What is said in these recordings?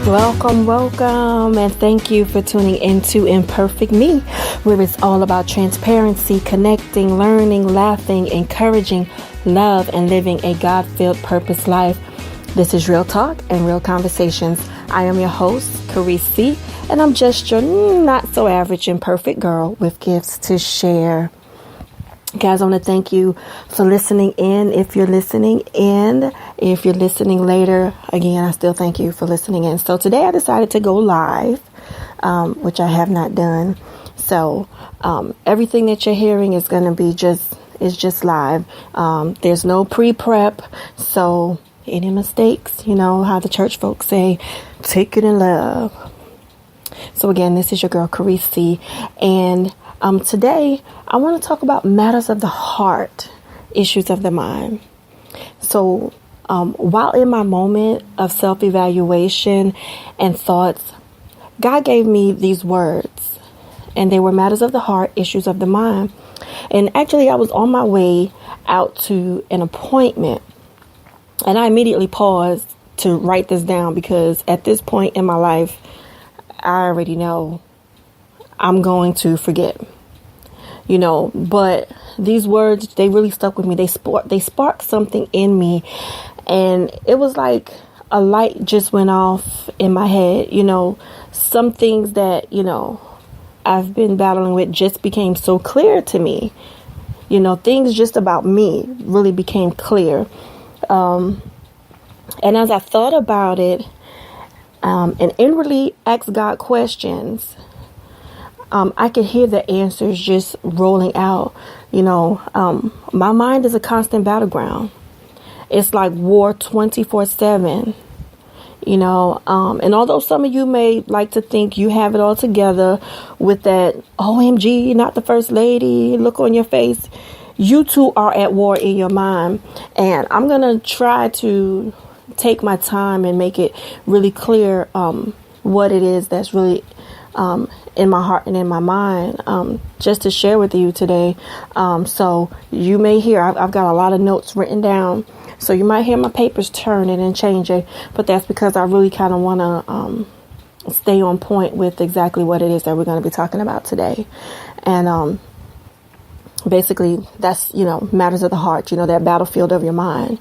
Welcome, and thank you for tuning into Imperfect Me, where it's all about transparency, connecting, learning, laughing, encouraging, love, and living a God-filled purpose life. This is Real Talk and Real Conversations. I am your host, Carisi, and I'm just your not-so-average imperfect girl with gifts to share. Guys, I want to thank you for listening in. If you're listening in, if you're listening later, again, I still thank you for listening in. So today I decided to go live, which I have not done. So everything that you're hearing is going to be just live. There's no pre-prep. So any mistakes, you know how the church folks say, take it in love. So again, this is your girl, Carisi, and today, I want to talk about matters of the heart, issues of the mind. So while in my moment of self-evaluation and thoughts, God gave me these words, and they were matters of the heart, issues of the mind. And actually, I was on my way out to an appointment, and I immediately paused to write this down because at this point in my life, I already know I'm going to forget, but these words, they really stuck with me. They sparked something in me, and it was like a light just went off in my head. Some things that, I've been battling with just became so clear to me. Things just about me really became clear. And as I thought about it, and inwardly asked God questions, I could hear the answers just rolling out. My mind is a constant battleground. It's like war 24/7. And although some of you may like to think you have it all together with that OMG, not the first lady look on your face, you too are at war in your mind. And I'm going to try to take my time and make it really clear what it is that's really in my heart and in my mind, just to share with you today. So you may hear, I've got a lot of notes written down, so you might hear my papers turning and changing, but that's because I really kind of want to stay on point with exactly what it is that we're going to be talking about today. And basically, that's, matters of the heart, that battlefield of your mind,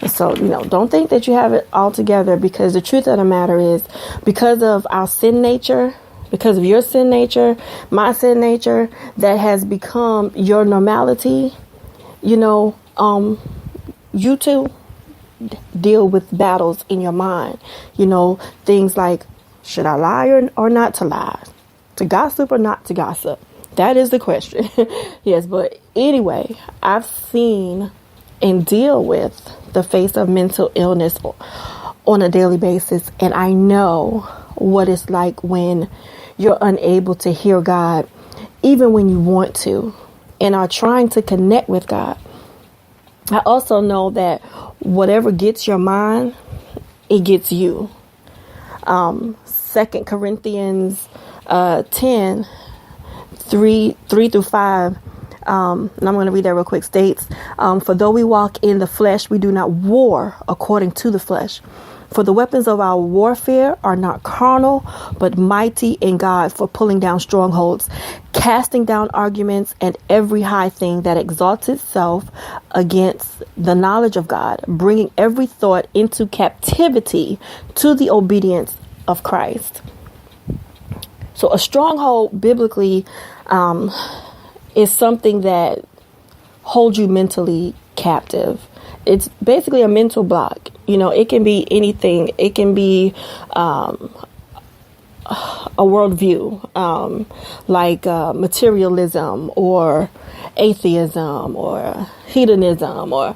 So, don't think that you have it all together, because the truth of the matter is, because of our sin nature, because of your sin nature, my sin nature, that has become your normality, you too deal with battles in your mind. Things like, should I lie or not to lie? To gossip or not to gossip? That is the question. Yes, but anyway, I've seen and deal with the face of mental illness on a daily basis, and I know what it's like when you're unable to hear God, even when you want to, and are trying to connect with God. I also know that whatever gets your mind, it gets you. 2 Corinthians 10, 3 through 5, and I'm going to read that real quick, states, for though we walk in the flesh, we do not war according to the flesh. For the weapons of our warfare are not carnal, but mighty in God for pulling down strongholds, casting down arguments and every high thing that exalts itself against the knowledge of God, bringing every thought into captivity to the obedience of Christ. So a stronghold biblically is something that holds you mentally captive. It's basically a mental block. It can be anything. It can be a worldview, like materialism or atheism or hedonism, or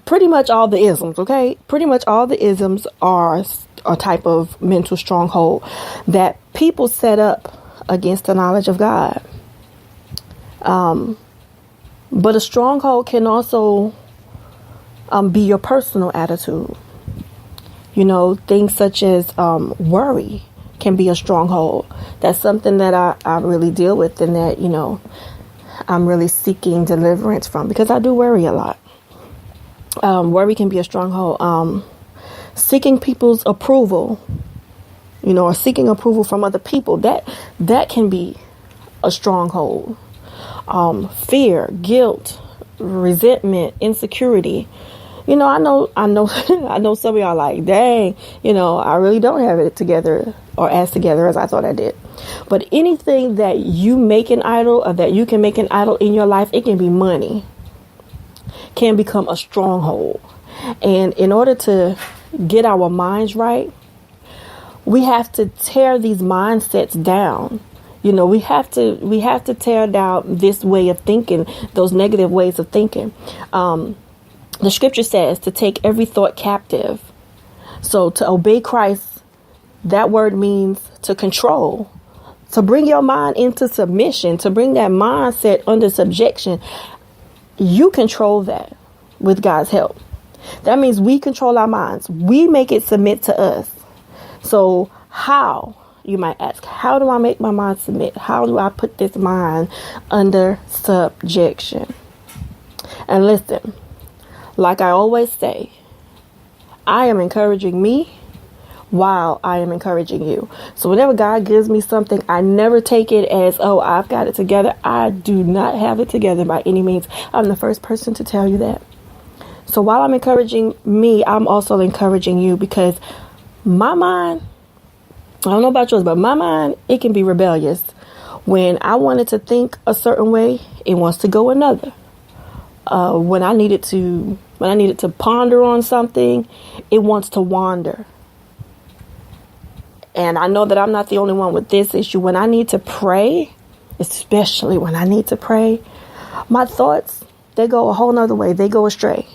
pretty much all the isms. Okay, pretty much all the isms are a type of mental stronghold that people set up against the knowledge of God. But a stronghold can also be your personal attitude. Things such as worry can be a stronghold. That's something that I really deal with, and that, I'm really seeking deliverance from, because I do worry a lot. Worry can be a stronghold. seeking people's approval, or seeking approval from other people, that can be a stronghold. Fear, guilt, resentment, insecurity. I know I know some of y'all like, dang, I really don't have it together or as together as I thought I did. But anything that you make an idol, or that you can make an idol in your life, it can be money, can become a stronghold. And in order to get our minds right, we have to tear these mindsets down. We have to tear down this way of thinking, those negative ways of thinking. The scripture says to take every thought captive. So to obey Christ, that word means to control, to bring your mind into submission, to bring that mindset under subjection. You control that with God's help. That means we control our minds. We make it submit to us. So how, you might ask, how do I make my mind submit? How do I put this mind under subjection? And listen, like I always say, I am encouraging me while I am encouraging you. So whenever God gives me something, I never take it as, oh, I've got it together. I do not have it together by any means. I'm the first person to tell you that. So while I'm encouraging me, I'm also encouraging you, because my mind, I don't know about yours, but my mind, it can be rebellious. When I wanted to think a certain way, it wants to go another. When I needed to ponder on something, it wants to wander. And I know that I'm not the only one with this issue. When I need to pray, especially when I need to pray, my thoughts, they go a whole nother way. They go astray.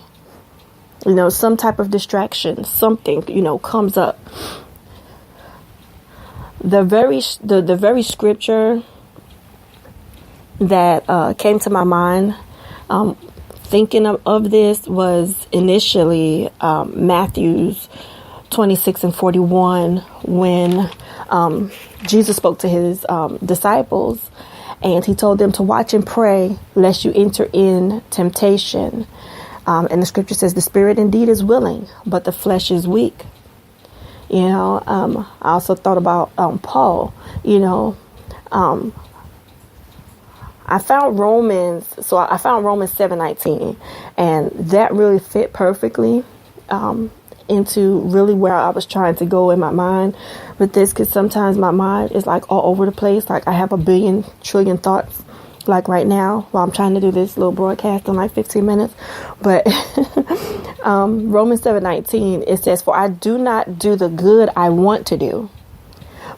Some type of distraction, something, comes up. The very scripture that came to my mind, thinking of this, was initially Matthew's 26 and 41, when Jesus spoke to his disciples, and he told them to watch and pray lest you enter in temptation. And the scripture says the spirit indeed is willing, but the flesh is weak. I also thought about Paul. I found Romans 7:19, and that really fit perfectly into really where I was trying to go in my mind with this, because sometimes my mind is like all over the place. Like I have a billion trillion thoughts, like right now while I'm trying to do this little broadcast in like 15 minutes. But Romans 7:19, it says, for I do not do the good I want to do,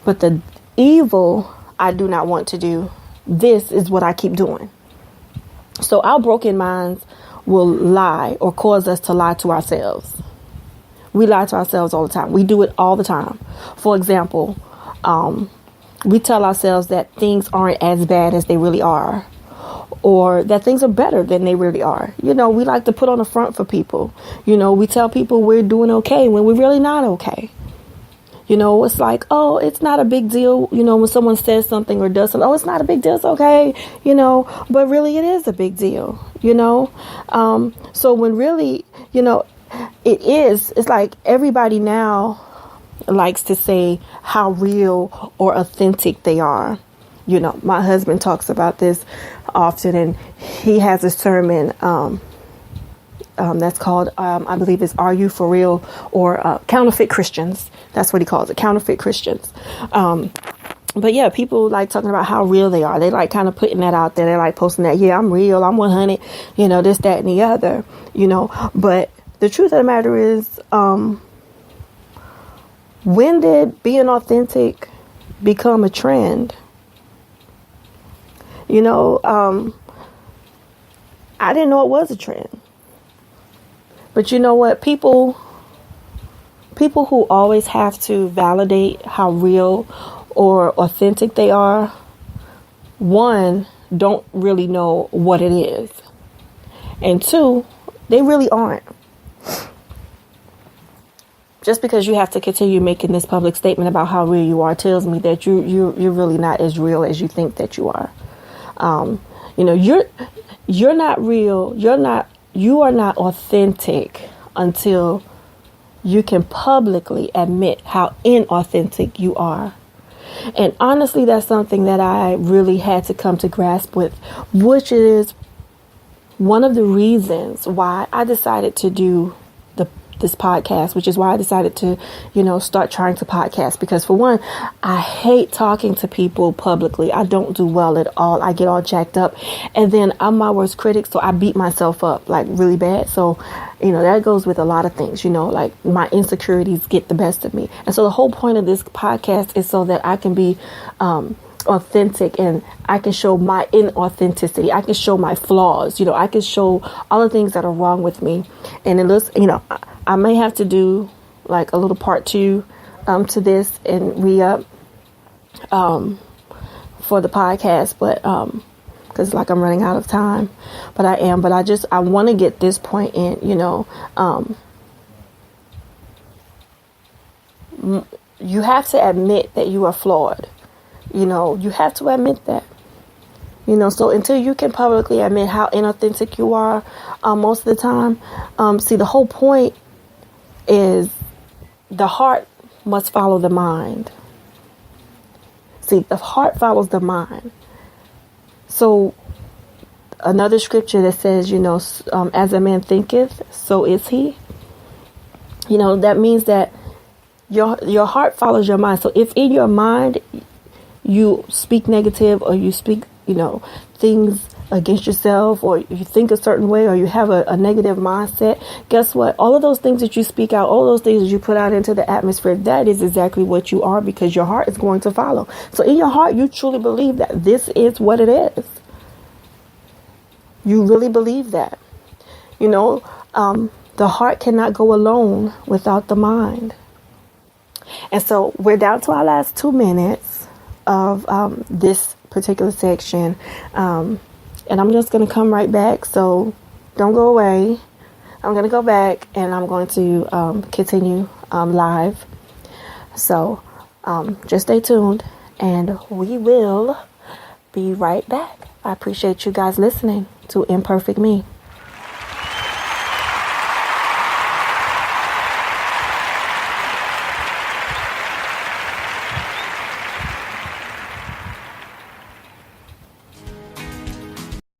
but the evil I do not want to do, this is what I keep doing. So our broken minds will lie, or cause us to lie to ourselves. We lie to ourselves all the time. We do it all the time. For example, we tell ourselves that things aren't as bad as they really are, or that things are better than they really are. We like to put on a front for people. We tell people we're doing okay when we're really not okay. It's like, oh, it's not a big deal. When someone says something or does something, oh, it's not a big deal. It's okay. But really it is a big deal, so when really, it is, it's like everybody now likes to say how real or authentic they are. My husband talks about this often, and he has a sermon that's called, I believe it's Are You For Real? Or Counterfeit Christians. That's what he calls it, Counterfeit Christians. But yeah, people like talking about how real they are. They like kind of putting that out there. They like posting that, yeah, I'm real, I'm 100, this, that, and the other, But the truth of the matter is, when did being authentic become a trend? I didn't know it was a trend. But you know what? People who always have to validate how real or authentic they are, one, don't really know what it is. And two, they really aren't. Just because you have to continue making this public statement about how real you are tells me that you're really not as real as you think that you are. You're not real. You are not authentic until you can publicly admit how inauthentic you are. And honestly, that's something that I really had to come to grasp with, which is one of the reasons why I decided to do this podcast, which is why I decided to, start trying to podcast. Because for one, I hate talking to people publicly. I don't do well at all. I get all jacked up, and then I'm my worst critic. So I beat myself up like really bad. So, that goes with a lot of things, like my insecurities get the best of me. And so the whole point of this podcast is so that I can be, authentic, and I can show my inauthenticity. I can show my flaws. I can show all the things that are wrong with me. And it looks, I may have to do like a little part 2 to this and re-up for the podcast, but because like I'm running out of time, but I want to get this point in. You have to admit that you are flawed. You have to admit that. So until you can publicly admit how inauthentic you are, most of the time, see, the whole point is the heart must follow the mind. See, the heart follows the mind. So another scripture that says, as a man thinketh, so is he. That means that your heart follows your mind. So if in your mind you speak negative, or you speak, things against yourself, or you think a certain way, or you have a negative mindset, guess what? All of those things that you speak out, all those things that you put out into the atmosphere, that is exactly what you are, because your heart is going to follow. So in your heart, you truly believe that this is what it is. You really believe that. The heart cannot go alone without the mind. And so we're down to our last 2 minutes of this particular section. And I'm just going to come right back. So don't go away. I'm going to go back and I'm going to continue live. So just stay tuned and we will be right back. I appreciate you guys listening to Imperfect Me.